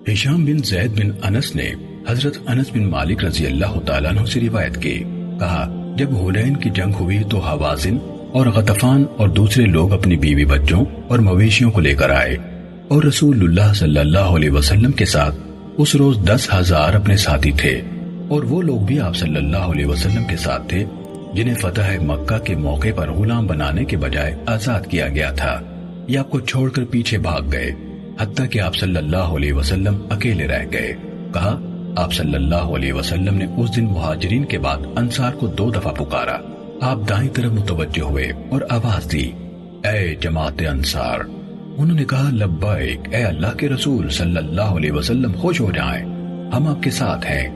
ہشام بن زید بن انس نے حضرت انس بن مالک رضی اللہ تعالیٰ عنہ سے روایت کی، کہا جب حنین کی جنگ ہوئی تو حوازن اور غطفان اور دوسرے لوگ اپنی بیوی بچوں اور مویشیوں کو لے کر آئے، اور رسول اللہ صلی اللہ علیہ وسلم کے ساتھ اس روز 10,000 اپنے ساتھی تھے، اور وہ لوگ بھی آپ صلی اللہ علیہ وسلم کے ساتھ تھے جنہیں فتح مکہ کے موقع پر غلام بنانے کے بجائے آزاد کیا گیا تھا، یہ آپ کو چھوڑ کر پیچھے بھاگ گئے، حتیٰ کہ آپ صلی اللہ علیہ وسلم اکیلے رہ گئے۔ کہا آپ صلی اللہ علیہ وسلم نے اس دن مہاجرین کے بعد انصار کو 2 دفعہ پکارا، آپ دائیں طرف متوجہ ہوئے اور آواز دی، اے جماعت انصار۔ انہوں نے کہا لبیک اے اللہ کے رسول صلی اللہ علیہ وسلم، خوش ہو جائیں، ہم آپ کے ساتھ ہیں۔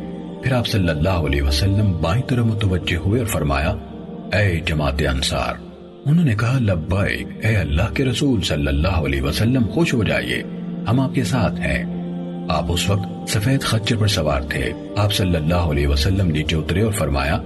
پھر آپ صلی اللہ علیہ وسلم بائیں طرف متوجہ ہوئے اور فرمایا، اے جماعت انصار۔ انہوں نے کہا لبیک اے اللہ کے رسول صلی اللہ علیہ وسلم، خوش ہو جائیے، ہم آپ کے ساتھ ہیں۔ آپ اس وقت سفید خچر پر سوار تھے۔ آپ صلی اللہ علیہ وسلم نیچے اترے اور فرمایا،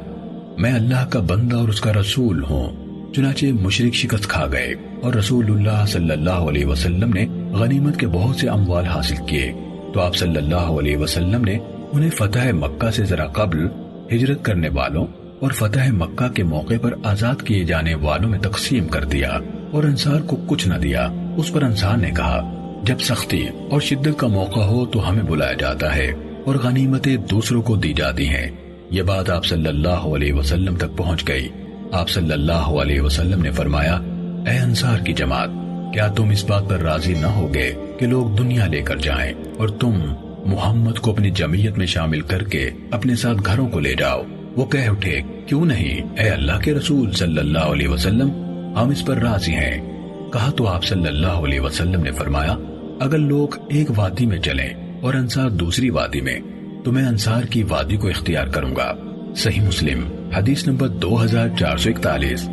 میں اللہ کا بندہ اور اس کا رسول ہوں۔ چنانچہ مشرک شکست کھا گئے اور رسول اللہ صلی اللہ علیہ وسلم نے غنیمت کے بہت سے اموال حاصل کیے، تو آپ صلی اللہ علیہ وسلم نے انہیں فتح مکہ سے ذرا قبل ہجرت کرنے والوں اور فتح مکہ کے موقع پر آزاد کیے جانے والوں میں تقسیم کر دیا، اور انصار کو کچھ نہ دیا۔ اس پر انصار نے کہا، جب سختی اور شدت کا موقع ہو تو ہمیں بلایا جاتا ہے اور غنیمتیں دوسروں کو دی جاتی ہیں۔ یہ بات آپ صلی اللہ علیہ وسلم تک پہنچ گئی۔ آپ صلی اللہ علیہ وسلم نے فرمایا، اے انصار کی جماعت، کیا تم اس بات پر راضی نہ ہوگے کہ لوگ دنیا لے کر جائیں اور تم محمد کو اپنی جمعیت میں شامل کر کے اپنے ساتھ گھروں کو لے جاؤ؟ وہ کہہ اٹھے، کیوں نہیں اے اللہ کے رسول صلی اللہ علیہ وسلم، ہم اس پر راضی ہیں۔ کہا تو آپ صلی اللہ علیہ وسلم نے فرمایا، اگر لوگ ایک وادی میں چلیں اور انصار دوسری وادی میں، تو میں انصار کی وادی کو اختیار کروں گا۔ صحیح مسلم حدیث نمبر 2441۔